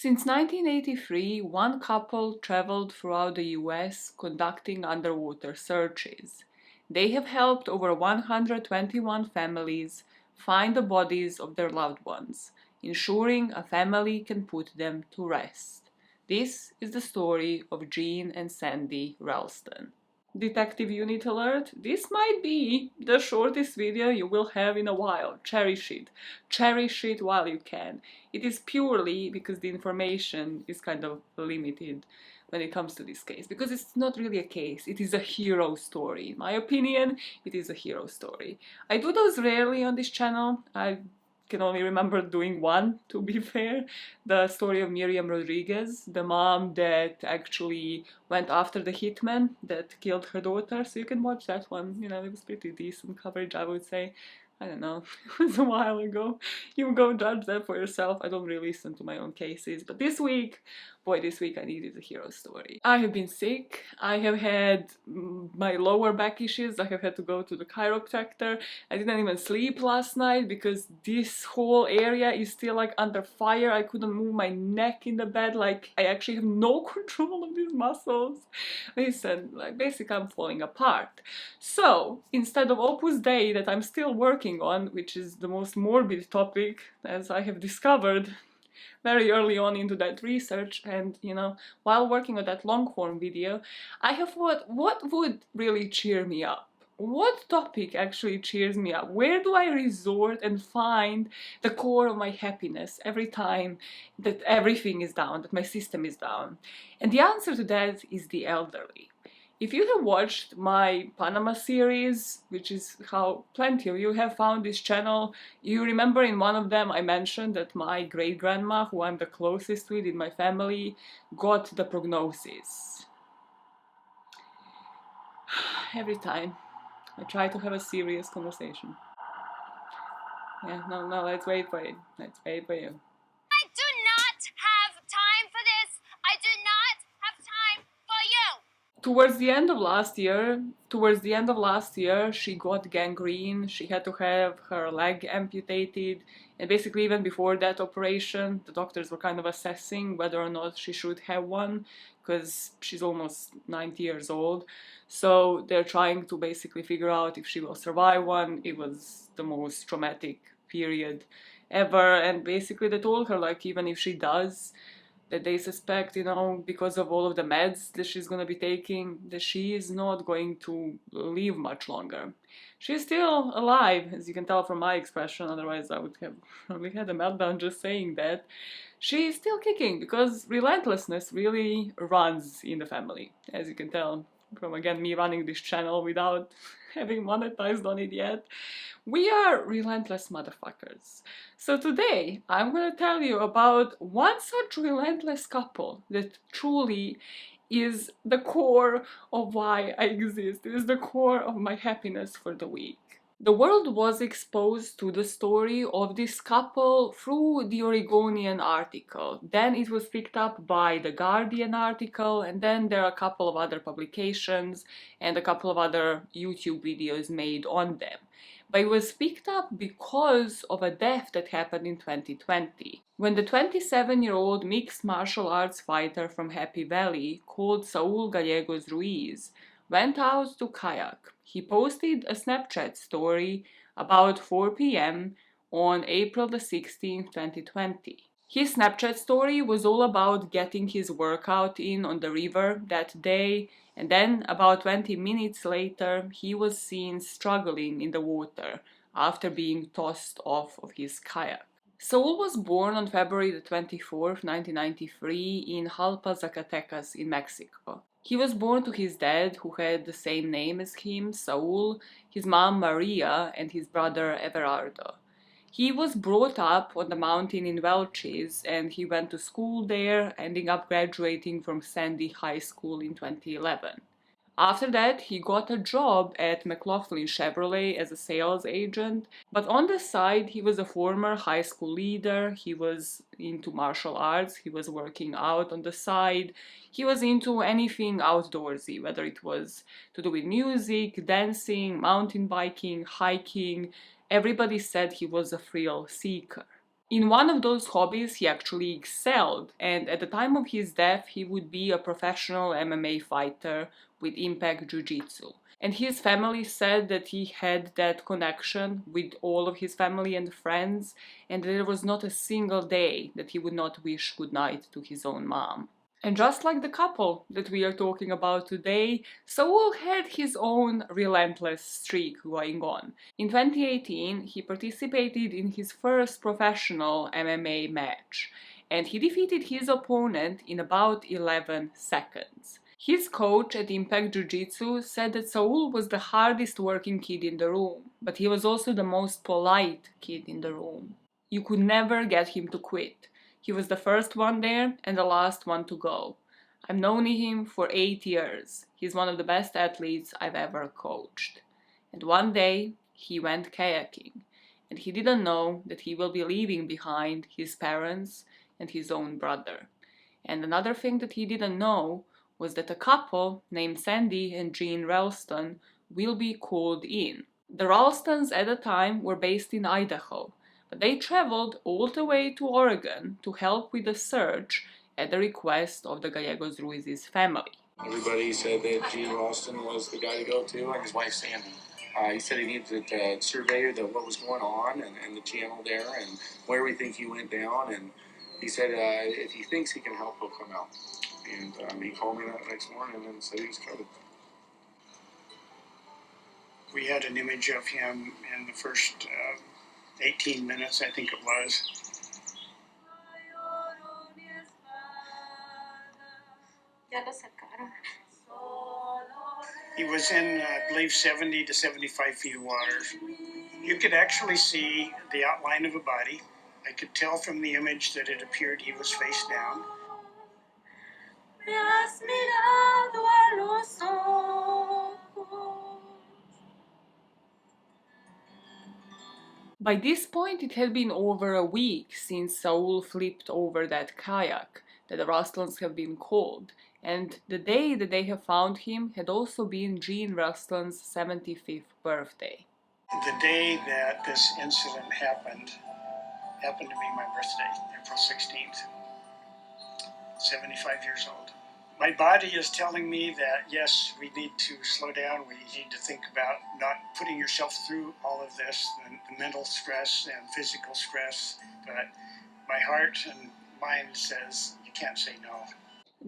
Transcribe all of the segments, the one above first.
Since 1983, one couple traveled throughout the US conducting underwater searches. They have helped over 121 families find the bodies of their loved ones, ensuring a family can put them to rest. This is the story of Jean and Sandy Ralston. Detective Unit Alert, this might be the shortest video you will have in a while. Cherish it. Cherish it while you can. It is purely because the information is kind of limited when it comes to this case. Because it's not really a case, it is a hero story. In my opinion, it is a hero story. I do those rarely on this channel. I can only remember doing one, to be fair. The story of Miriam Rodriguez, the mom that actually went after the hitman that killed her daughter. So you can watch that one. You know, it was pretty decent coverage, I would say. I don't know, it was a while ago. You go judge that for yourself. I don't really listen to my own cases. But this week, boy, this week I needed a hero story. I have been sick. I have had my lower back issues. I have had to go to the chiropractor. I didn't even sleep last night because this whole area is still like under fire. I couldn't move my neck in the bed. Like, I actually have no control of these muscles. Listen, like, basically I'm falling apart. So, instead of Opus Dei that I'm still working on, which is the most morbid topic, as I have discovered very early on into that research, and you know, while working on that long form video, I have thought, what would really cheer me up? What topic actually cheers me up? Where do I resort and find the core of my happiness every time that everything is down, that my system is down? And the answer to that is the elderly. If you have watched my Panama series, which is how plenty of you have found this channel, you remember in one of them I mentioned that my great-grandma, who I'm the closest with in my family, got the prognosis. Every time I try to have a serious conversation. Yeah, no, let's wait for it. Let's wait for you. I do not have time for this. I do not have time for you. Towards the end of last year, she got gangrene. She had to have her leg amputated, and basically even before that operation, the doctors were kind of assessing whether or not she should have one, because she's almost 90 years old. So they're trying to basically figure out if she will survive one. It was the most traumatic period ever, and basically they told her, like, even if she does, that they suspect, you know, because of all of the meds that she's going to be taking, that she is not going to live much longer. She's still alive, as you can tell from my expression, otherwise I would have probably had a meltdown just saying that. She's still kicking, because relentlessness really runs in the family, as you can tell from, again, me running this channel without having monetized on it yet. We are relentless motherfuckers. So today, I'm gonna tell you about one such relentless couple that truly is the core of why I exist. It is the core of my happiness for the week. The world was exposed to the story of this couple through the Oregonian article. Then it was picked up by the Guardian article, and then there are a couple of other publications and a couple of other YouTube videos made on them. But it was picked up because of a death that happened in 2020, when the 27-year-old mixed martial arts fighter from Happy Valley, called Saul Gallegos Ruiz, went out to kayak. He posted a Snapchat story about 4 p.m. on April the 16th, 2020. His Snapchat story was all about getting his workout in on the river that day, and then about 20 minutes later he was seen struggling in the water after being tossed off of his kayak. Saul was born on February the 24th, 1993 in Jalpa, Zacatecas in Mexico. He was born to his dad, who had the same name as him, Saul, his mom Maria, and his brother Everardo. He was brought up on the mountain in Welches, and he went to school there, ending up graduating from Sandy High School in 2011. After that, he got a job at McLaughlin Chevrolet as a sales agent, but on the side, he was a former high school leader, he was into martial arts, he was working out on the side, he was into anything outdoorsy, whether it was to do with music, dancing, mountain biking, hiking. Everybody said he was a thrill seeker. In one of those hobbies, he actually excelled, and at the time of his death, he would be a professional MMA fighter with Impact Jiu-Jitsu. And his family said that he had that connection with all of his family and friends, and there was not a single day that he would not wish goodnight to his own mom. And just like the couple that we are talking about today, Saul had his own relentless streak going on. In 2018, he participated in his first professional MMA match, and he defeated his opponent in about 11 seconds. His coach at Impact Jiu-Jitsu said that Saul was the hardest working kid in the room, but he was also the most polite kid in the room. You could never get him to quit. He was the first one there and the last one to go. I've known him for 8 years. He's one of the best athletes I've ever coached. And one day, he went kayaking, and he didn't know that he will be leaving behind his parents and his own brother. And another thing that he didn't know was that a couple named Sandy and Jean Ralston will be called in. The Ralstons at the time were based in Idaho, but they traveled all the way to Oregon to help with the search at the request of the Gallegos Ruiz's family. Everybody said that Gene Ralston was the guy to go to, and his wife Sandy. He said he needed to survey what was going on and the channel there and where we think he went down. And he said if he thinks he can help, he'll come out. And he called me that next morning and said he was covered. We had an image of him in the first 18 minutes, I think it was. He was in, I believe, 70 to 75 feet of water. You could actually see the outline of a body. I could tell from the image that it appeared he was face down. By this point, it had been over a week since Saul flipped over that kayak that the Ralstons have been called, and the day that they have found him had also been Jean Ralston's 75th birthday. The day that this incident happened to be my birthday, April 16th, 75 years old. My body is telling me that, yes, we need to slow down. We need to think about not putting yourself through all of this, the mental stress and physical stress. But my heart and mind says you can't say no.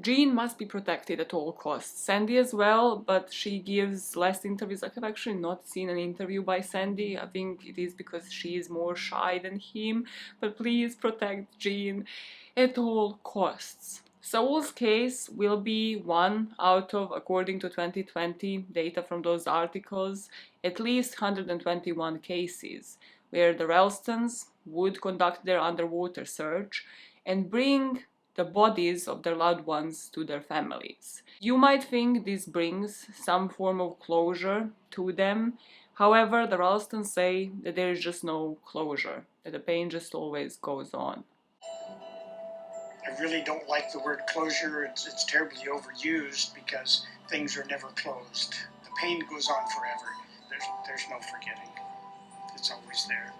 Jean must be protected at all costs. Sandy as well, but she gives less interviews. I have actually not seen an interview by Sandy. I think it is because she is more shy than him. But please protect Jean at all costs. Saul's case will be one out of, according to 2020 data from those articles, at least 121 cases where the Ralstons would conduct their underwater search and bring the bodies of their loved ones to their families. You might think this brings some form of closure to them. However, the Ralstons say that there is just no closure, that the pain just always goes on. I really don't like the word closure. It's terribly overused because things are never closed. The pain goes on forever. There's no forgetting. It's always there.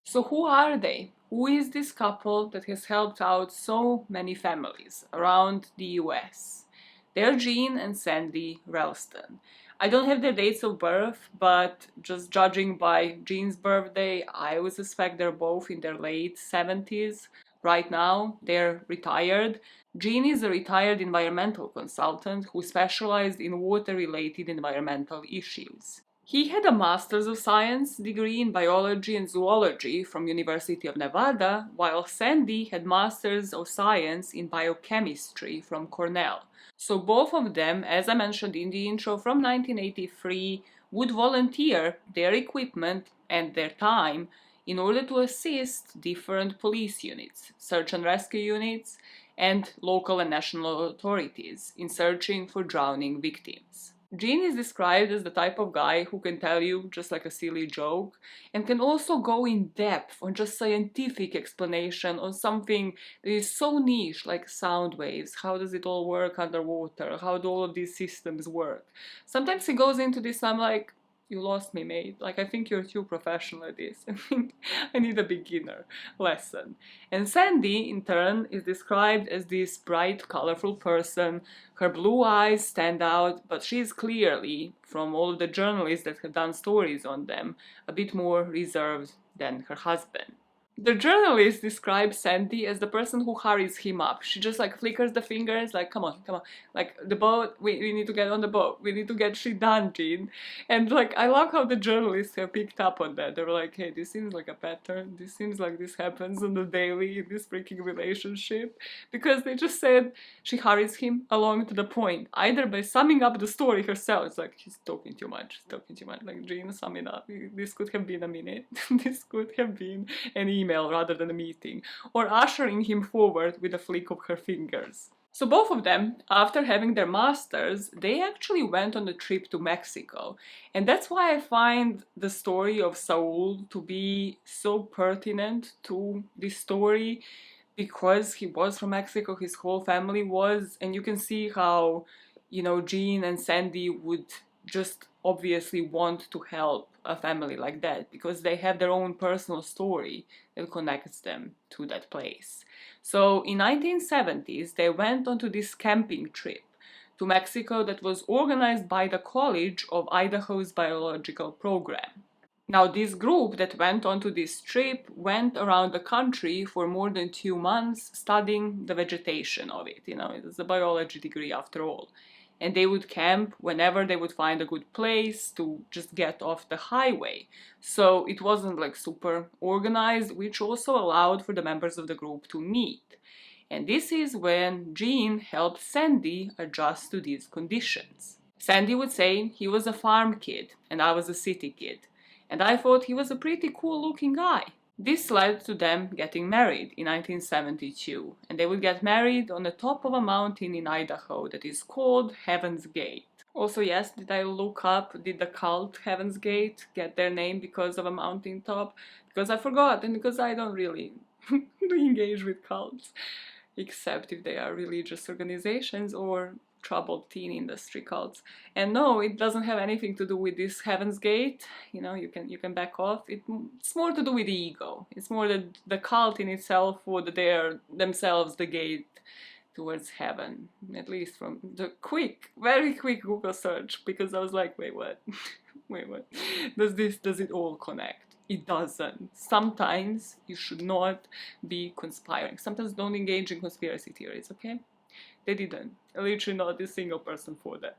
So who are they? Who is this couple that has helped out so many families around the US? They're Jean and Sandy Ralston. I don't have their dates of birth, but just judging by Jean's birthday, I would suspect they're both in their late 70s. Right now, they're retired. Jean is a retired environmental consultant who specialized in water-related environmental issues. He had a Master's of Science degree in Biology and Zoology from University of Nevada, while Sandy had Masters of Science in Biochemistry from Cornell. So both of them, as I mentioned in the intro, from 1983, would volunteer their equipment and their time in order to assist different police units, search and rescue units, and local and national authorities in searching for drowning victims. Gene is described as the type of guy who can tell you just like a silly joke and can also go in depth on just scientific explanation on something that is so niche like sound waves. How does it all work underwater? How do all of these systems work? Sometimes he goes into this, I'm like, You lost me, mate. Like, I think you're too professional at this. I think I need a beginner lesson. And Sandy, in turn, is described as this bright, colorful person. Her blue eyes stand out, but she's clearly, from all of the journalists that have done stories on them, a bit more reserved than her husband. The journalist describes Sandy as the person who hurries him up. She just like flickers the fingers, like, come on, come on. Like, the boat, we need to get on the boat. We need to get shit done, Jean. And like, I love how the journalists have picked up on that. They were like, hey, this seems like a pattern. This seems like this happens on the daily in this freaking relationship. Because they just said she hurries him along to the point, either by summing up the story herself. It's like, he's talking too much, he's talking too much. Like, Jean, sum it up. This could have been a minute. This could have been an email rather than a meeting, or ushering him forward with a flick of her fingers. So both of them, after having their masters, they actually went on a trip to Mexico. And that's why I find the story of Saul to be so pertinent to this story, because he was from Mexico, his whole family was, and you can see how, you know, Jean and Sandy would just obviously want to help a family like that, because they have their own personal story that connects them to that place. So in 1970s, they went onto this camping trip to Mexico that was organized by the College of Idaho's biological program. Now, this group that went onto this trip went around the country for more than 2 months studying the vegetation of it. You know, it's a biology degree after all. And they would camp whenever they would find a good place to just get off the highway. So it wasn't like super organized, which also allowed for the members of the group to meet. And this is when Jean helped Sandy adjust to these conditions. Sandy would say he was a farm kid and I was a city kid. And I thought he was a pretty cool looking guy. This led to them getting married in 1972, and they would get married on the top of a mountain in Idaho that is called Heaven's Gate. Also, yes, did I look up, did the cult Heaven's Gate get their name because of a mountaintop? Because I forgot, and because I don't really engage with cults, except if they are religious organizations or troubled teen industry cults. And no, it doesn't have anything to do with this Heaven's Gate. You know, you can back off. It's more to do with the ego. It's more that the cult in itself would dare themselves the gate towards heaven. At least from the very quick Google search, because I was like, wait, what? Wait, what? Does it all connect? It doesn't. Sometimes you should not be conspiring. Sometimes don't engage in conspiracy theories, okay? They didn't. Literally not a single person for that.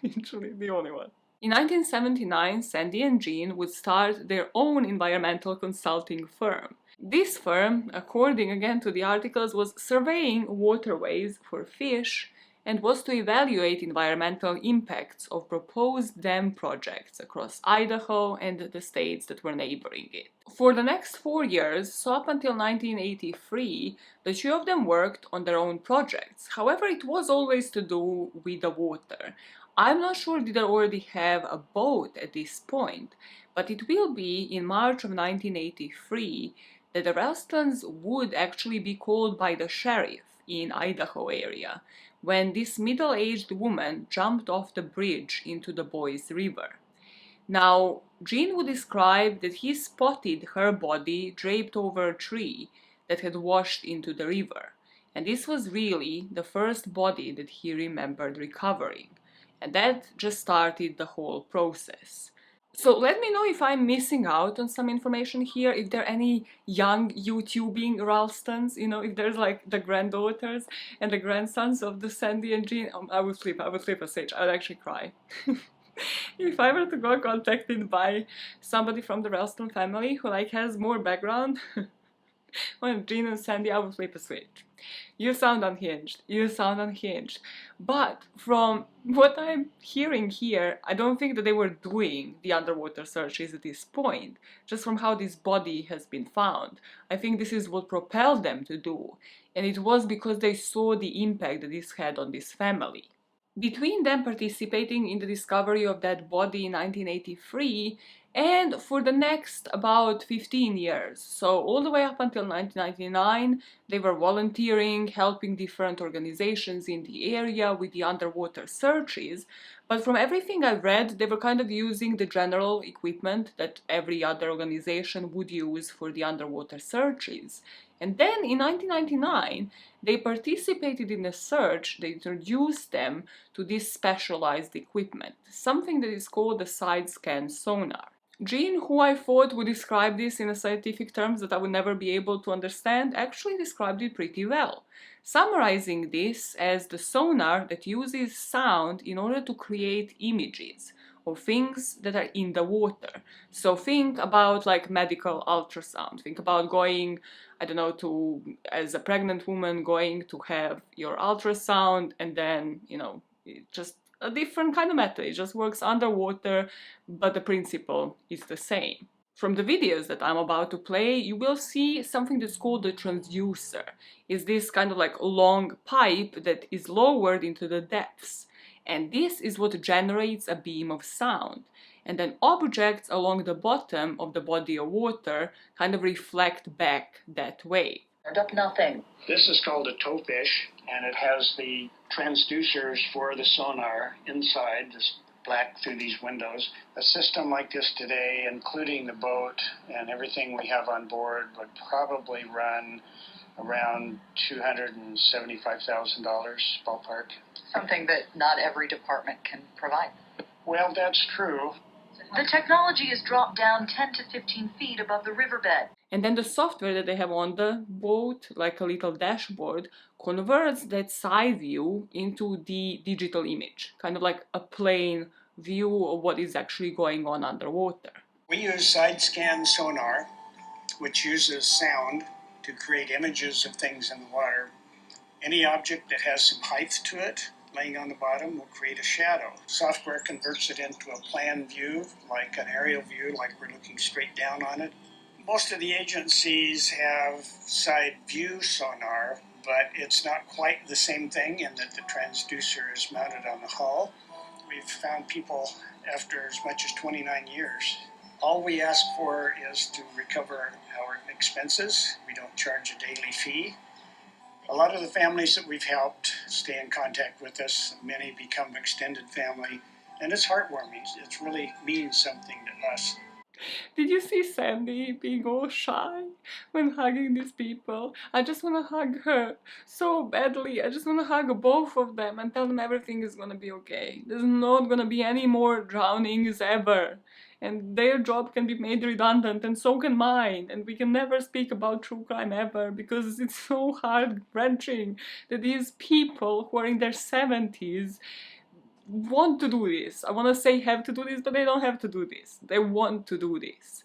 Literally the only one. In 1979, Sandy and Jean would start their own environmental consulting firm. This firm, according again to the articles, was surveying waterways for fish and was to evaluate environmental impacts of proposed dam projects across Idaho and the states that were neighboring it. For the next 4 years, so up until 1983, the two of them worked on their own projects. However, it was always to do with the water. I'm not sure did they already have a boat at this point, but it will be in March of 1983 that the Ralstons would actually be called by the sheriff in Idaho area when this middle-aged woman jumped off the bridge into the Boise River. Now, Jean would describe that he spotted her body draped over a tree that had washed into the river, and this was really the first body that he remembered recovering, and that just started the whole process. So let me know if I'm missing out on some information here, if there are any young YouTubing Ralstons, you know, if there's like the granddaughters and the grandsons of the Sandy and Jean. I would flip a stage. I would actually cry. If I were to go contacted by somebody from the Ralston family who like has more background on Jean and Sandy, I would flip a switch. You sound unhinged. You sound unhinged. But from what I'm hearing here, I don't think that they were doing the underwater searches at this point, just from how this body has been found. I think this is what propelled them to do, and it was because they saw the impact that this had on this family. Between them participating in the discovery of that body in 1983 And for the next about 15 years, so all the way up until 1999, they were volunteering, helping different organizations in the area with the underwater searches. But from everything I've read, they were kind of using the general equipment that every other organization would use for the underwater searches. And then in 1999, they participated in a search that introduced them to this specialized equipment, something that is called the side scan sonar. Jean, who I thought would describe this in a scientific terms that I would never be able to understand, actually described it pretty well, summarizing this as the sonar that uses sound in order to create images of things that are in the water. So think about like medical ultrasound. Think about going, I don't know, to, as a pregnant woman, going to have your ultrasound and then, you know, it just a different kind of method. It just works underwater, but the principle is the same. From the videos that I'm about to play, you will see something that's called the transducer. It's this kind of like long pipe that is lowered into the depths. And this is what generates a beam of sound. And then objects along the bottom of the body of water kind of reflect back that wave. Up nothing. This is called a towfish, and it has the transducers for the sonar inside, this black through these windows. A system like this today, including the boat and everything we have on board, would probably run around $275,000 ballpark. Something that not every department can provide. Well, that's true. The technology is dropped down 10 to 15 feet above the riverbed. And then the software that they have on the boat, like a little dashboard, converts that side view into the digital image, kind of like a plain view of what is actually going on underwater. We use side scan sonar, which uses sound to create images of things in the water. Any object that has some height to it, laying on the bottom, will create a shadow. Software converts it into a plan view, like an aerial view, like we're looking straight down on it. Most of the agencies have side view sonar, but it's not quite the same thing in that the transducer is mounted on the hull. We've found people after as much as 29 years. All we ask for is to recover our expenses. We don't charge a daily fee. A lot of the families that we've helped stay in contact with us. Many become extended family, and it's heartwarming. It really means something to us. Did you see Sandy being all shy when hugging these people? I just want to hug her so badly. I just want to hug both of them and tell them everything is going to be okay. There's not going to be any more drownings ever. And their job can be made redundant, and so can mine. And we can never speak about true crime ever because it's so heart-wrenching that these people who are in their 70s want to do this. I want to say have to do this, but they don't have to do this. They want to do this.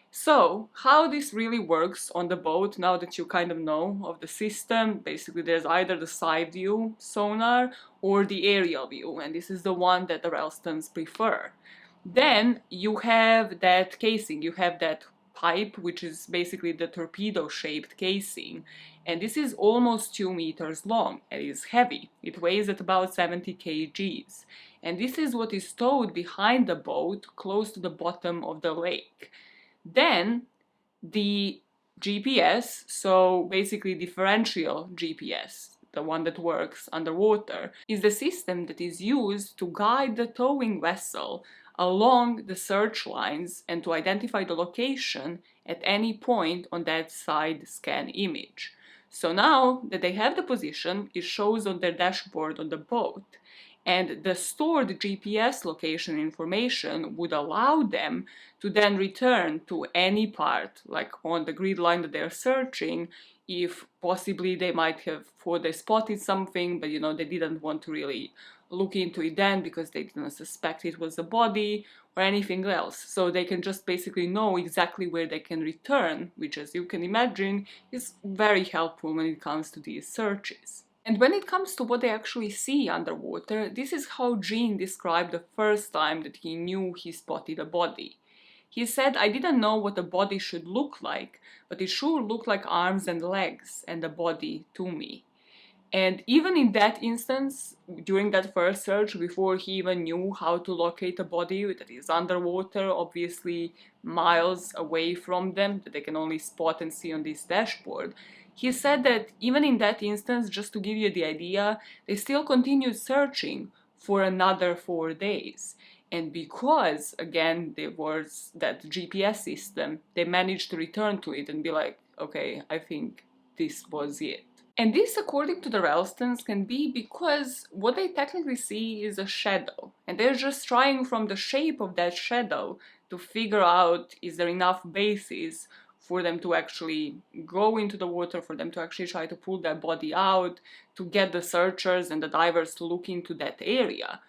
So, how this really works on the boat, now that you kind of know of the system, basically there's either the side view sonar or the aerial view, and this is the one that the Ralstons prefer. Then you have that casing, you have that pipe, which is basically the torpedo-shaped casing, and this is almost 2 meters long and is heavy. It weighs at about 70 kgs, and this is what is stowed behind the boat close to the bottom of the lake. Then the GPS, so basically differential GPS, the one that works underwater, is the system that is used to guide the towing vessel along the search lines and to identify the location at any point on that side scan image. So now that they have the position, it shows on their dashboard on the boat, and the stored GPS location information would allow them to then return to any part, like on the grid line that they're searching, if possibly they might have thought they spotted something, but they didn't want to really look into it then because they didn't suspect it was a body or anything else. So they can just basically know exactly where they can return, which, as you can imagine, is very helpful when it comes to these searches. And when it comes to what they actually see underwater, this is how Gene described the first time that he knew he spotted a body. He said, "I didn't know what a body should look like, but it sure looked like arms and legs and a body to me." And even in that instance, during that first search, before he even knew how to locate a body that is underwater, obviously miles away from them, that they can only spot and see on this dashboard, he said that even in that instance, just to give you the idea, they still continued searching for another 4 days. And because, again, there was that GPS system, they managed to return to it and be like, okay, I think this was it. And this, according to the Ralstons, can be because what they technically see is a shadow. And they're just trying from the shape of that shadow to figure out, is there enough basis for them to actually go into the water, for them to actually try to pull their body out, to get the searchers and the divers to look into that area.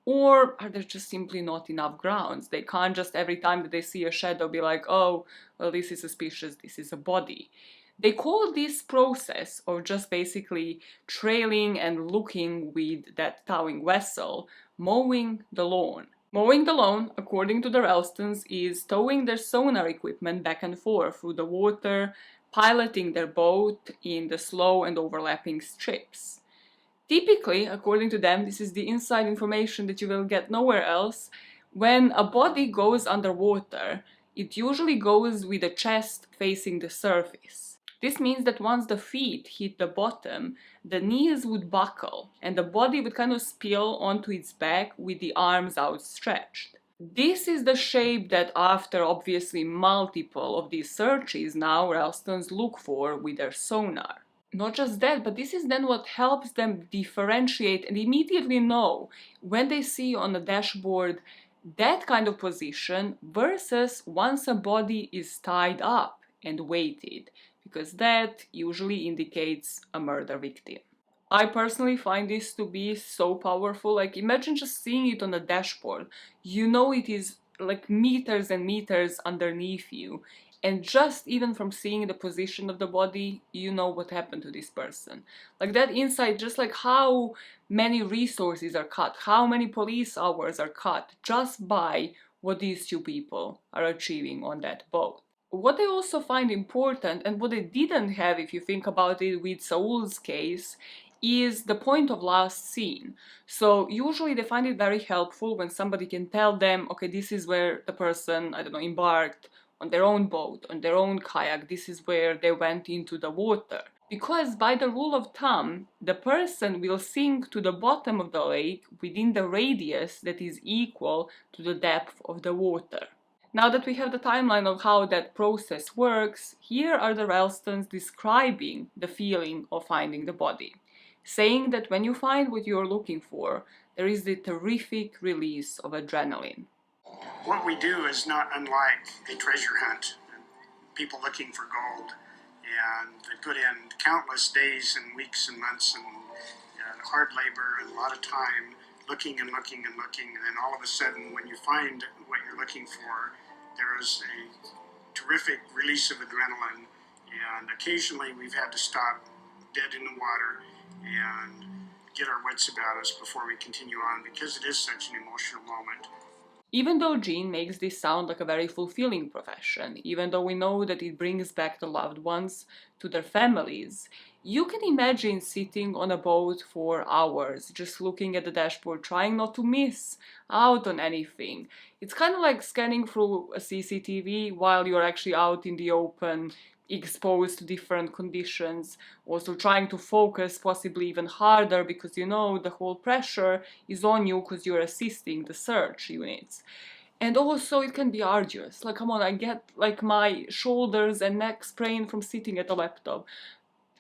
Or are there just simply not enough grounds? They can't just every time that they see a shadow be like, oh, well, this is suspicious, this is a body. They call this process of just basically trailing and looking with that towing vessel mowing the lawn. Mowing the lawn, according to the Ralstons, is towing their sonar equipment back and forth through the water, piloting their boat in the slow and overlapping strips. Typically, according to them, this is the inside information that you will get nowhere else. When a body goes underwater, it usually goes with the chest facing the surface. This means that once the feet hit the bottom, the knees would buckle and the body would kind of spill onto its back with the arms outstretched. This is the shape that, after obviously multiple of these searches, now Ralstons look for with their sonar. Not just that, but this is then what helps them differentiate and immediately know when they see on the dashboard that kind of position versus once a body is tied up and weighted, because that usually indicates a murder victim. I personally find this to be so powerful. Like, imagine just seeing it on the dashboard. You know it is like meters and meters underneath you. And just even from seeing the position of the body, you know what happened to this person. Like, that insight, just like how many resources are cut, how many police hours are cut, just by what these two people are achieving on that boat. What they also find important, and what they didn't have if you think about it with Saul's case, is the point of last seen. So usually they find it very helpful when somebody can tell them, okay, this is where the person, I don't know, embarked on their own boat, on their own kayak, this is where they went into the water. Because by the rule of thumb, the person will sink to the bottom of the lake within the radius that is equal to the depth of the water. Now that we have the timeline of how that process works, here are the Ralstons describing the feeling of finding the body, saying that when you find what you're looking for, there is the terrific release of adrenaline. What we do is not unlike a treasure hunt, people looking for gold, and they put in countless days and weeks and months and hard labor and a lot of time looking and looking and looking, and then all of a sudden when you find what you're looking for, there is a terrific release of adrenaline, and occasionally we've had to stop dead in the water and get our wits about us before we continue on, because it is such an emotional moment. Even though Jean makes this sound like a very fulfilling profession, even though we know that it brings back the loved ones to their families, you can imagine sitting on a boat for hours, just looking at the dashboard, trying not to miss out on anything. It's kind of like scanning through a CCTV while you're actually out in the open, exposed to different conditions, also trying to focus possibly even harder because you know the whole pressure is on you because you're assisting the search units. And also it can be arduous. Like, come on, I get like my shoulders and neck sprained from sitting at a laptop.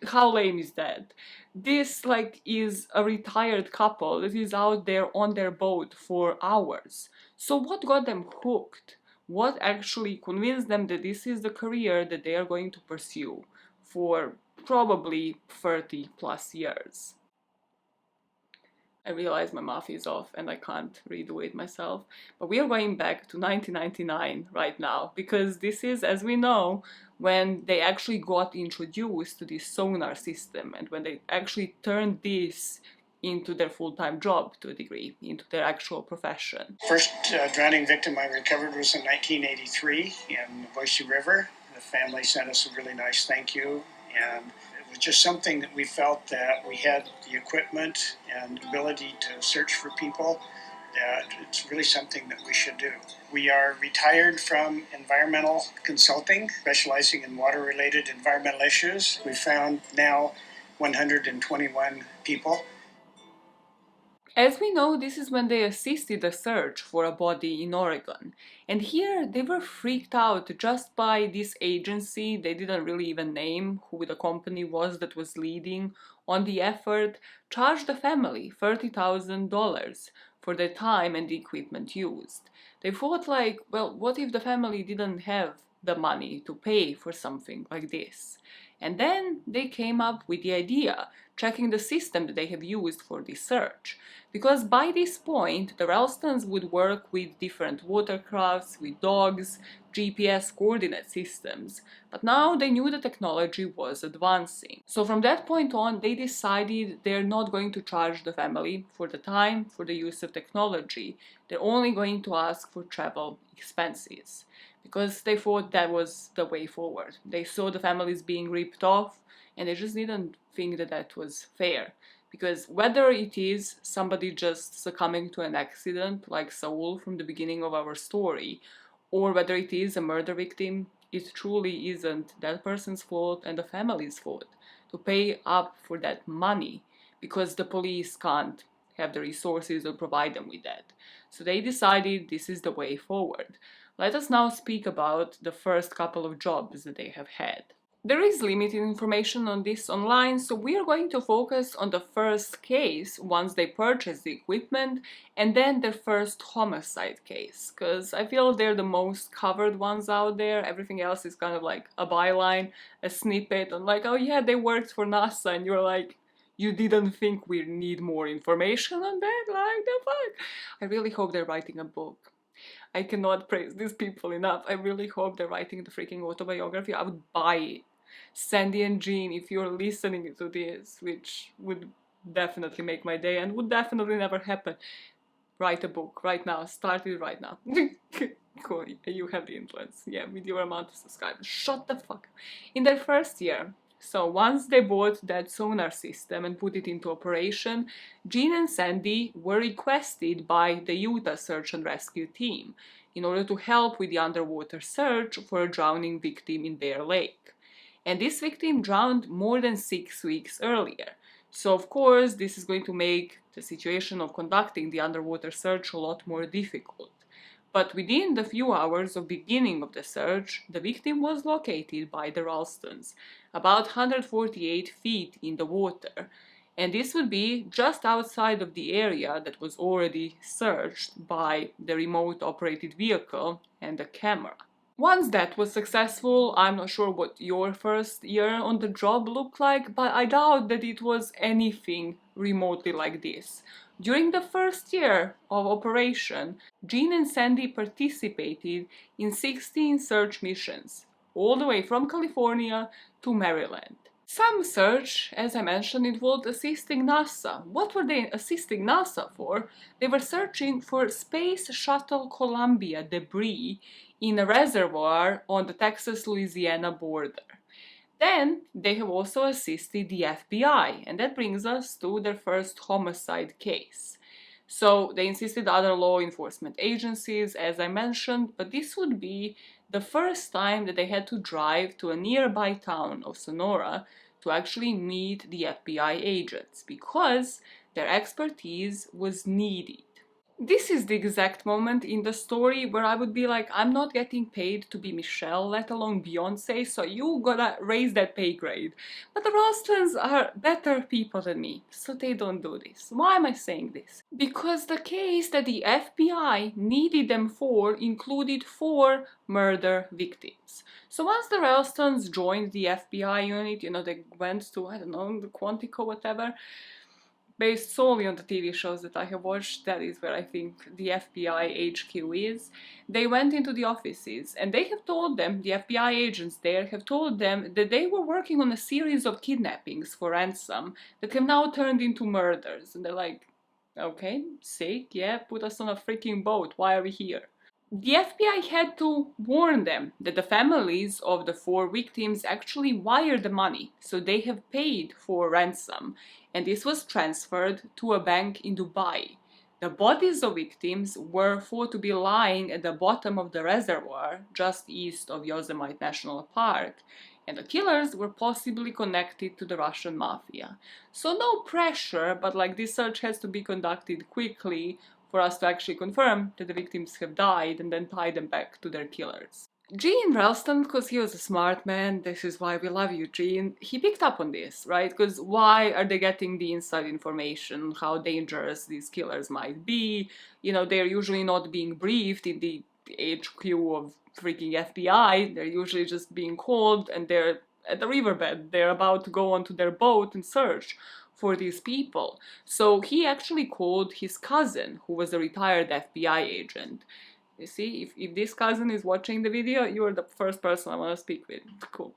How lame is that? This like is a retired couple that is out there on their boat for hours. So what got them hooked? What actually convinced them that this is the career that they are going to pursue for probably 30 plus years? I realize my math is off and I can't redo it myself, but we are going back to 1999 right now, because this is, as we know, when they actually got introduced to this sonar system and when they actually turned this into their full-time job to a degree, into their actual profession. First drowning victim I recovered was in 1983 in the Boise River. The family sent us a really nice thank you, and it It's just something that we felt that we had the equipment and ability to search for people, that it's really something that we should do. We are retired from environmental consulting, specializing in water-related environmental issues. We found now 121 people. As we know, this is when they assisted the search for a body in Oregon. And here they were freaked out just by this agency. They didn't really even name who the company was that was leading on the effort, charged the family $30,000 for their time and the equipment used. They thought like, well, what if the family didn't have the money to pay for something like this? And then they came up with the idea, checking the system that they have used for this search. Because by this point, the Ralstons would work with different watercrafts, with dogs, GPS coordinate systems. But now they knew the technology was advancing. So from that point on, they decided they're not going to charge the family for the time, for the use of technology. They're only going to ask for travel expenses, because they thought that was the way forward. They saw the families being ripped off, and they just didn't think that that was fair. Because whether it is somebody just succumbing to an accident, like Saul from the beginning of our story, or whether it is a murder victim, it truly isn't that person's fault and the family's fault to pay up for that money, because the police can't have the resources or provide them with that. So they decided this is the way forward. Let us now speak about the first couple of jobs that they have had. There is limited information on this online, so we are going to focus on the first case once they purchase the equipment, and then their first homicide case, because I feel they're the most covered ones out there. Everything else is kind of like a byline, a snippet, and like, oh yeah, they worked for NASA, and you're like, you didn't think we need more information on that? Like, the fuck? I really hope they're writing a book. I cannot praise these people enough. I really hope they're writing the freaking autobiography. I would buy it. Sandy and Jean, if you're listening to this, which would definitely make my day and would definitely never happen, write a book right now. Start it right now. Cool, you have the influence. Yeah, with your amount of subscribers. Shut the fuck up. In their first year, so once they bought that sonar system and put it into operation, Jean and Sandy were requested by the Utah Search and Rescue Team in order to help with the underwater search for a drowning victim in Bear Lake. And this victim drowned more than 6 weeks earlier. So of course, this is going to make the situation of conducting the underwater search a lot more difficult. But within the few hours of beginning of the search, the victim was located by the Ralstons, about 148 feet in the water, and this would be just outside of the area that was already searched by the remote operated vehicle and the camera. Once that was successful, I'm not sure what your first year on the job looked like, but I doubt that it was anything remotely like this. During the first year of operation, Jean and Sandy participated in 16 search missions, all the way from California to Maryland. Some search, as I mentioned, involved assisting NASA. What were they assisting NASA for? They were searching for Space Shuttle Columbia debris in a reservoir on the Texas-Louisiana border. Then they have also assisted the FBI, and that brings us to their first homicide case. So they insisted other law enforcement agencies, as I mentioned, but this would be the first time that they had to drive to a nearby town of Sonora to actually meet the FBI agents, because their expertise was needed. This is the exact moment in the story where I would be like, I'm not getting paid to be Michelle, let alone Beyonce, so you gotta raise that pay grade. But the Ralstons are better people than me, so they don't do this. Why am I saying this? Because the case that the FBI needed them for included 4 murder victims. So once the Ralstons joined the FBI unit, they went to, I don't know, the Quantico, whatever, based solely on the TV shows that I have watched, that is where I think the FBI HQ is. They went into the offices and they have told them, the FBI agents there have told them that they were working on a series of kidnappings for ransom that have now turned into murders. And they're like, okay, sick, yeah, put us on a freaking boat, why are we here? The FBI had to warn them that the families of the 4 victims actually wired the money, so they have paid for ransom, and this was transferred to a bank in Dubai. The bodies of victims were thought to be lying at the bottom of the reservoir just east of Yosemite National Park, and the killers were possibly connected to the Russian mafia. So no pressure, but this search has to be conducted quickly for us to actually confirm that the victims have died and then tie them back to their killers. Gene Ralston, because he was a smart man, this is why we love you, Gene, he picked up on this, right? Because why are they getting the inside information, how dangerous these killers might be? They're usually not being briefed in the HQ of freaking FBI, they're usually just being called and they're at the riverbed, they're about to go onto their boat and search for these people. So he actually called his cousin, who was a retired FBI agent. You see, if this cousin is watching the video, you're the first person I want to speak with. Cool.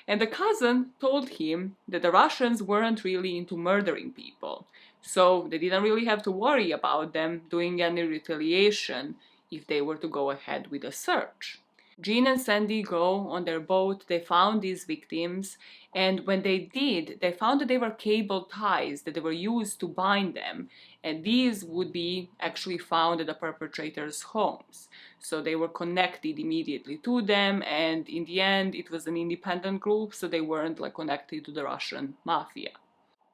And the cousin told him that the Russians weren't really into murdering people, so they didn't really have to worry about them doing any retaliation if they were to go ahead with a search. Jean and Sandy go on their boat, they found these victims, and when they did, they found that they were cable ties that they were used to bind them, and these would be actually found at the perpetrators' homes. So they were connected immediately to them, and in the end, it was an independent group, so they weren't connected to the Russian mafia.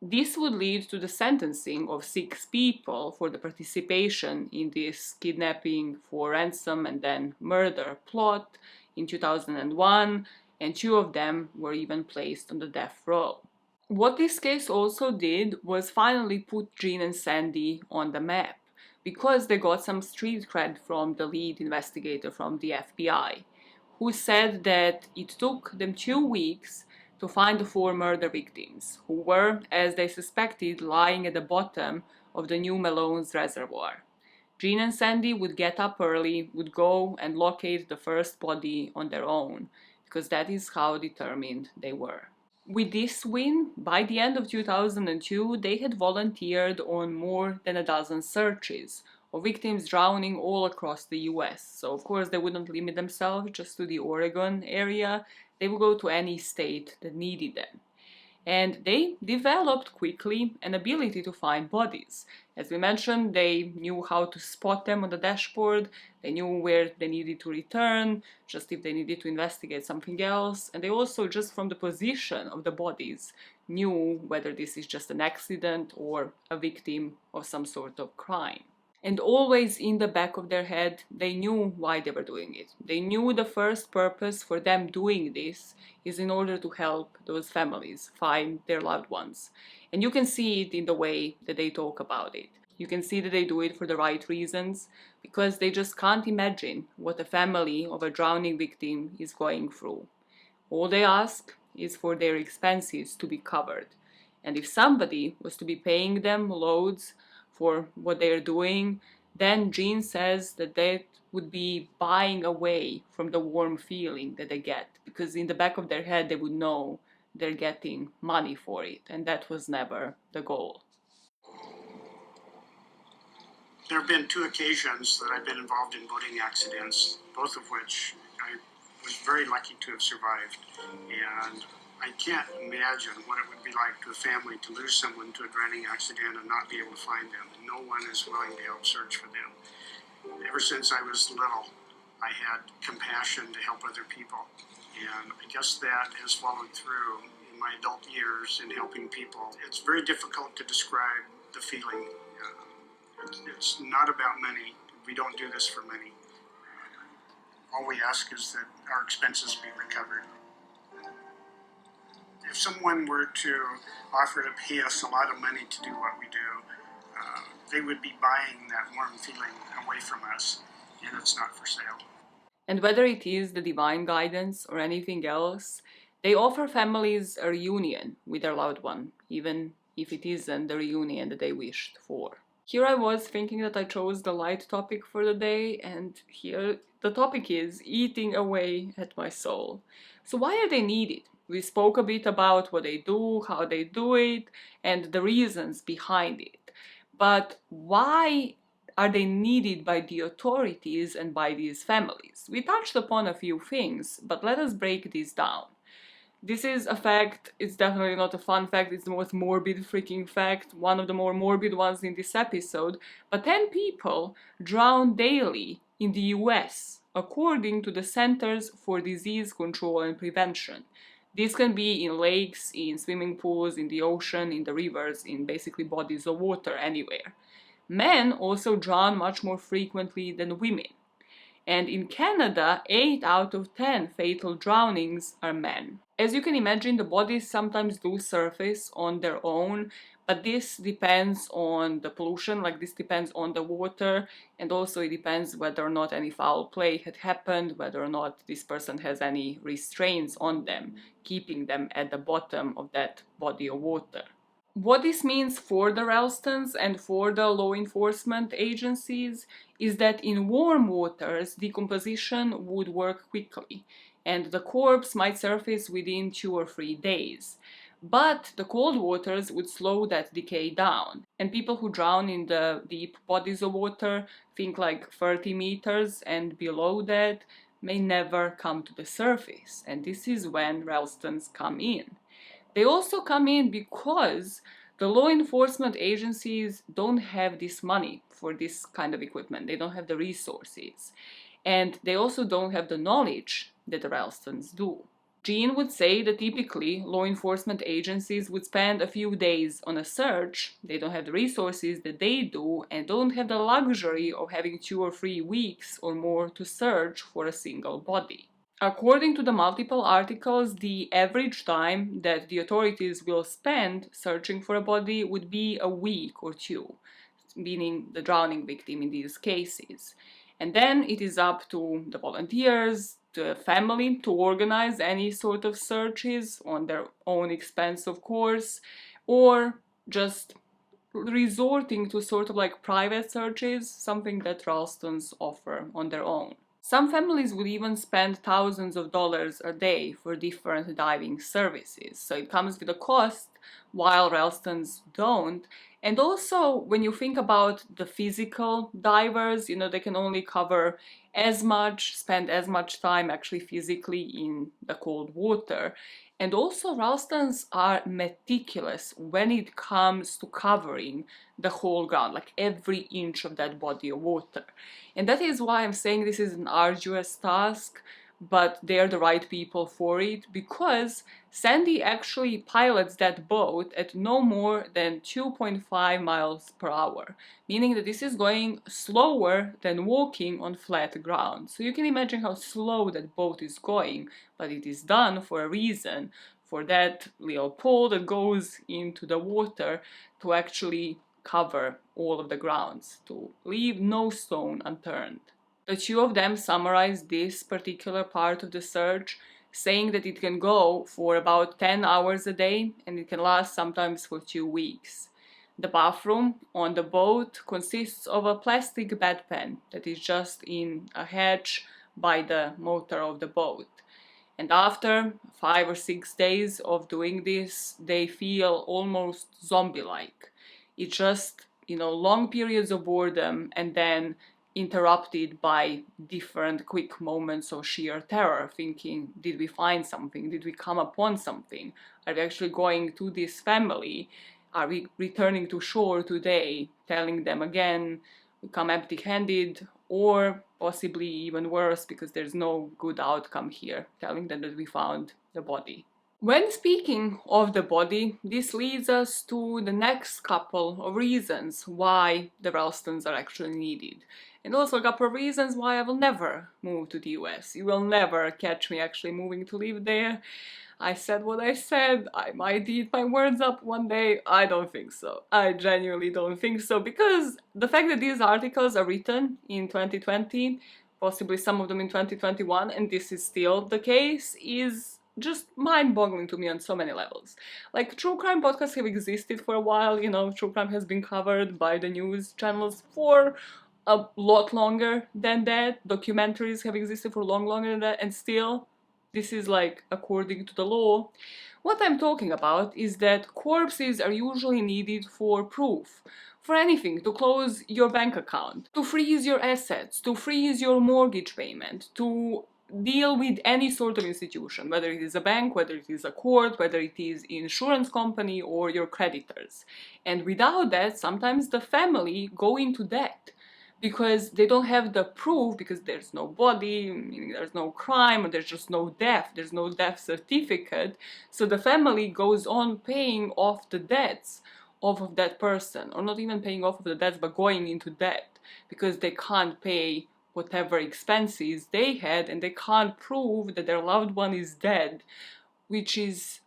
This would lead to the sentencing of 6 people for the participation in this kidnapping for ransom and then murder plot in 2001, and 2 of them were even placed on the death row. What this case also did was finally put Gene and Sandy on the map, because they got some street cred from the lead investigator from the FBI, who said that it took them 2 weeks to find the 4 murder victims, who were, as they suspected, lying at the bottom of the New Melones Reservoir. Gene and Sandy would get up early, would go and locate the first body on their own, because that is how determined they were. With this win, by the end of 2002, they had volunteered on more than a dozen searches of victims drowning all across the US. So, of course, they wouldn't limit themselves just to the Oregon area. They would go to any state that needed them. And they developed quickly an ability to find bodies. As we mentioned, they knew how to spot them on the dashboard, they knew where they needed to return, just if they needed to investigate something else, and they also, just from the position of the bodies, knew whether this is just an accident or a victim of some sort of crime. And always in the back of their head, they knew why they were doing it. They knew the first purpose for them doing this is in order to help those families find their loved ones. And you can see it in the way that they talk about it. You can see that they do it for the right reasons, because they just can't imagine what a family of a drowning victim is going through. All they ask is for their expenses to be covered. And if somebody was to be paying them loads for what they're doing, then Gene says that that would be buying away from the warm feeling that they get, because in the back of their head they would know they're getting money for it, and that was never the goal. There have been 2 occasions that I've been involved in boating accidents, both of which I was very lucky to have survived. And I can't imagine what it would be like to a family to lose someone to a drowning accident and not be able to find them. And no one is willing to help search for them. Ever since I was little, I had compassion to help other people. And I guess that has followed through in my adult years in helping people. It's very difficult to describe the feeling. It's not about money. We don't do this for money. All we ask is that our expenses be recovered. If someone were to offer to pay us a lot of money to do what we do, they would be buying that warm feeling away from us, and it's not for sale. And whether it is the divine guidance or anything else, they offer families a reunion with their loved one, even if it isn't the reunion that they wished for. Here I was thinking that I chose the light topic for the day, and here the topic is eating away at my soul. So why are they needed? We spoke a bit about what they do, how they do it, and the reasons behind it. But why are they needed by the authorities and by these families? We touched upon a few things, but let us break this down. This is a fact, it's definitely not a fun fact, it's the most morbid freaking fact, one of the more morbid ones in this episode, but 10 people drown daily in the US, according to the Centers for Disease Control and Prevention. This can be in lakes, in swimming pools, in the ocean, in the rivers, in basically bodies of water, anywhere. Men also drown much more frequently than women. And in Canada, 8 out of 10 fatal drownings are men. As you can imagine, the bodies sometimes do surface on their own, but this depends on the pollution, like this depends on the water, and also it depends whether or not any foul play had happened, whether or not this person has any restraints on them, keeping them at the bottom of that body of water. What this means for the Ralstons and for the law enforcement agencies is that in warm waters, decomposition would work quickly, and the corpse might surface within 2 or 3 days. But the cold waters would slow that decay down, and people who drown in the deep bodies of water, think like 30 meters and below that, may never come to the surface, and this is when Ralstons come in. They also come in because the law enforcement agencies don't have this money for this kind of equipment. They don't have the resources. And they also don't have the knowledge that the Ralstons do. Jean would say that typically law enforcement agencies would spend a few days on a search. They don't have the resources that they do and don't have the luxury of having 2 or 3 weeks or more to search for a single body. According to the multiple articles, the average time that the authorities will spend searching for a body would be a week or 2, meaning the drowning victim in these cases. And then it is up to the volunteers, the family, to organize any sort of searches on their own expense, of course, or just resorting to sort of like private searches, something that Ralstons offer on their own. Some families would even spend thousands of dollars a day for different diving services, so it comes with a cost, while Ralstons don't. And also, when you think about the physical divers, they can only cover spend as much time actually physically in the cold water. And also, Ralstons are meticulous when it comes to covering the whole ground, like every inch of that body of water. And that is why I'm saying this is an arduous task, but they're the right people for it, because Sandy actually pilots that boat at no more than 2.5 miles per hour, meaning that this is going slower than walking on flat ground. So you can imagine how slow that boat is going, but it is done for a reason, for that little pole that goes into the water to actually cover all of the grounds, to leave no stone unturned. The 2 of them summarize this particular part of the search, saying that it can go for about 10 hours a day and it can last sometimes for 2 weeks. The bathroom on the boat consists of a plastic bedpan that is just in a hatch by the motor of the boat. And after 5 or 6 days of doing this, they feel almost zombie-like. It's just, long periods of boredom and then interrupted by different quick moments of sheer terror, thinking, did we find something? Did we come upon something? Are we actually going to this family? Are we returning to shore today? Telling them again, we come empty-handed, or possibly even worse, because there's no good outcome here, telling them that we found the body. When speaking of the body, this leads us to the next couple of reasons why the Ralstons are actually needed. And also a couple of reasons why I will never move to the US. You will never catch me actually moving to live there. I said what I said. I might eat my words up one day. I don't think so. I genuinely don't think so, because the fact that these articles are written in 2020, possibly some of them in 2021, and this is still the case, is just mind-boggling to me on so many levels. Like, true crime podcasts have existed for a while, true crime has been covered by the news channels for a lot longer than that. Documentaries have existed for long longer than that, and still this is like according to the law. What I'm talking about is that corpses are usually needed for proof, for anything, to close your bank account, to freeze your assets, to freeze your mortgage payment, to deal with any sort of institution, whether it is a bank, whether it is a court, whether it is insurance company or your creditors. And without that, sometimes the family go into debt because they don't have the proof, because there's no body, meaning there's no crime, or there's just no death, there's no death certificate. So the family goes on paying off the debts of that person, or not even paying off of the debts, but going into debt because they can't pay whatever expenses they had, and they can't prove that their loved one is dead, which is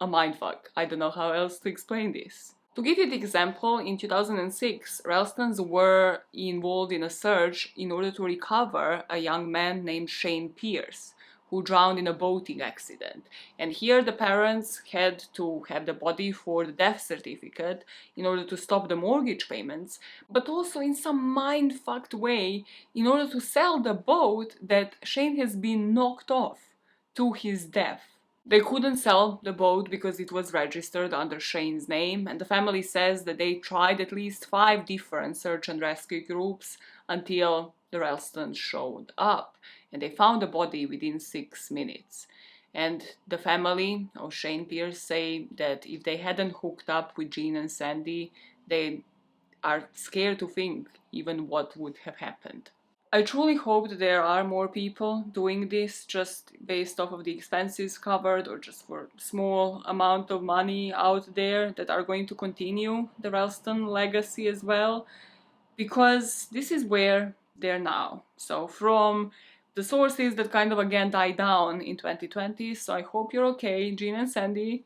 a mindfuck. I don't know how else to explain this. To give you the example, in 2006, Ralstons were involved in a search in order to recover a young man named Shane Pierce, who drowned in a boating accident. And here the parents had to have the body for the death certificate in order to stop the mortgage payments, but also in some mind-fucked way in order to sell the boat that Shane has been knocked off to his death. They couldn't sell the boat because it was registered under Shane's name, and the family says that they tried at least 5 different search and rescue groups until the Ralstons showed up, and they found the body within 6 minutes. And the family of Shane Pierce say that if they hadn't hooked up with Jean and Sandy, they are scared to think even what would have happened. I truly hope that there are more people doing this just based off of the expenses covered, or just for small amount of money out there, that are going to continue the Ralston legacy as well, because this is where they're now. So from the sources that kind of again died down in 2020, so I hope you're okay, Jean and Sandy.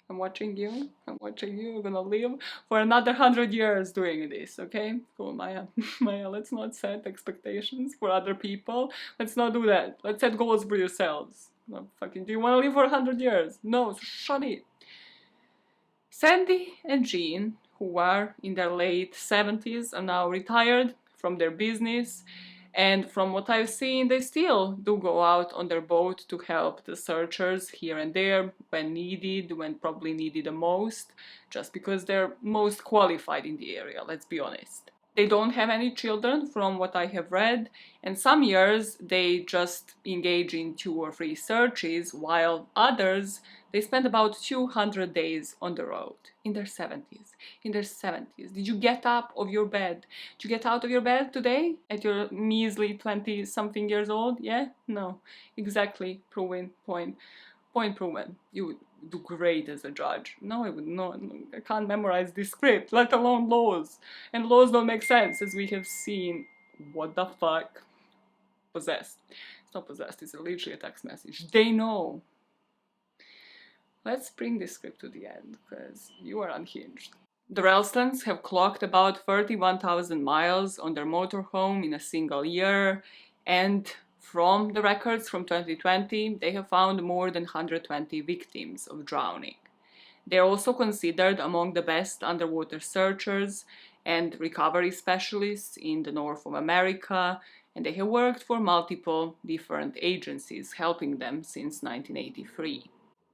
I'm watching you, we're gonna live for another 100 years doing this, okay? Cool, Maya, Maya, let's not set expectations for other people. Let's not do that. Let's set goals for yourselves. No, fucking, do you wanna live for 100 years? No, so shut it. Sandy and Jean, who are in their late 70s, are now retired from their business. And from what I've seen, they still do go out on their boat to help the searchers here and there when needed, when probably needed the most, just because they're most qualified in the area, let's be honest. They don't have any children from what I have read, and some years they just engage in 2 or 3 searches, while others, they spend about 200 days on the road, in their 70s. In their 70s. Did you get up of your bed? Did you get out of your bed today at your measly 20-something years old? Yeah? No. Exactly. Proven. Point proven. You would do great as a judge. No, I would not. I can't memorize this script, let alone laws. And laws don't make sense, as we have seen. What the fuck? Possessed. It's not possessed, it's literally a text message. They know. Let's bring this script to the end, because you are unhinged. The Ralstons have clocked about 31,000 miles on their motorhome in a single year, and from the records from 2020, they have found more than 120 victims of drowning. They are also considered among the best underwater searchers and recovery specialists in the North of America, and they have worked for multiple different agencies helping them since 1983.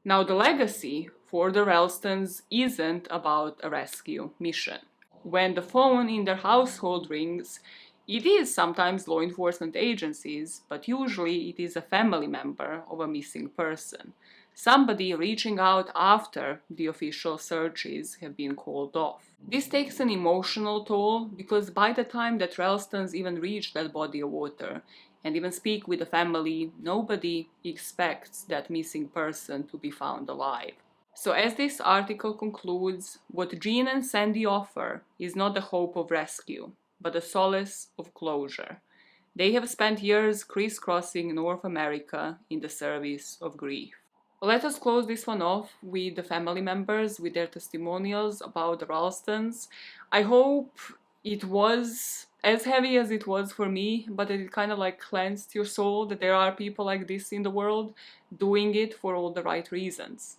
Now, the legacy for the Ralstons isn't about a rescue mission. When the phone in their household rings, it is sometimes law enforcement agencies, but usually it is a family member of a missing person. Somebody reaching out after the official searches have been called off. This takes an emotional toll, because by the time that Ralstons even reach that body of water and even speak with the family, nobody expects that missing person to be found alive. So as this article concludes, what Jean and Sandy offer is not the hope of rescue, but the solace of closure. They have spent years crisscrossing North America in the service of grief. Let us close this one off with the family members, with their testimonials about the Ralstons. I hope it was as heavy as it was for me, but it kind of like cleansed your soul that there are people like this in the world doing it for all the right reasons.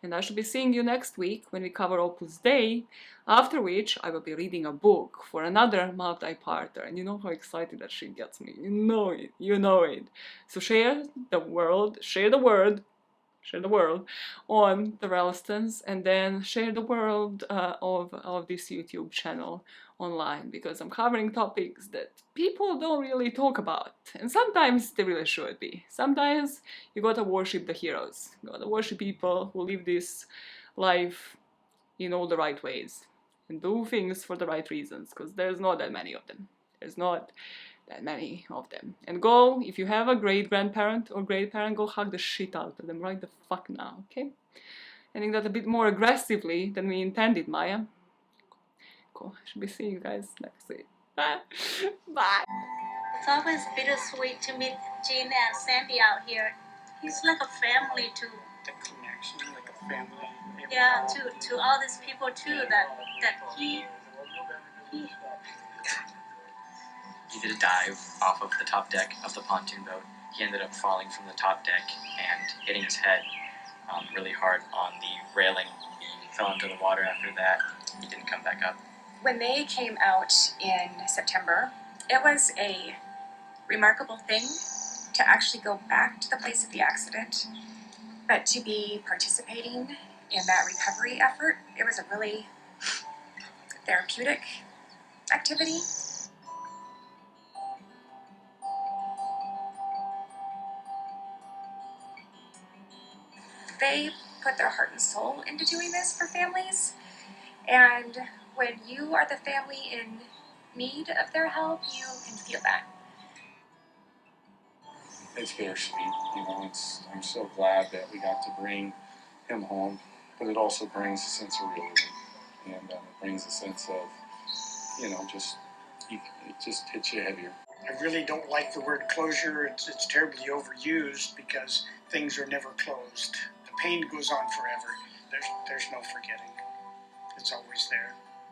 And I shall be seeing you next week when we cover Opus Dei, after which I will be reading a book for another multi-parter. And you know how excited that shit gets me. You know it. You know it. So share the word on the Ralstons, and then share the world of this YouTube channel online, because I'm covering topics that people don't really talk about, and sometimes they really should be. Sometimes you gotta worship the heroes, you gotta worship people who live this life in all the right ways and do things for the right reasons, because there's not that many of them. There's not that many of them. And go, if you have a great grandparent or great parent, go hug the shit out of them right the fuck now, okay? Ending that a bit more aggressively than we intended, Maya. Cool. I should be seeing you guys next week. Bye. Bye. It's always bittersweet to meet Jean and Sandy out here. He's like a family too. The connection, like a family. Yeah, to all these people too. That he did a dive off of the top deck of the pontoon boat. He ended up falling from the top deck and hitting his head really hard on the railing. He fell into the water after that. He didn't come back up. When they came out in September, it was a remarkable thing to actually go back to the place of the accident, but to be participating in that recovery effort, it was a really therapeutic activity. They put their heart and soul into doing this for families, and when you are the family in need of their help, you can feel that. It's bittersweet, you know. I'm so glad that we got to bring him home, but it also brings a sense of realism, and it brings a sense of, you know, it just hits you heavier. I really don't like the word closure. It's terribly overused because things are never closed. The pain goes on forever. There's no forgetting. It's always there.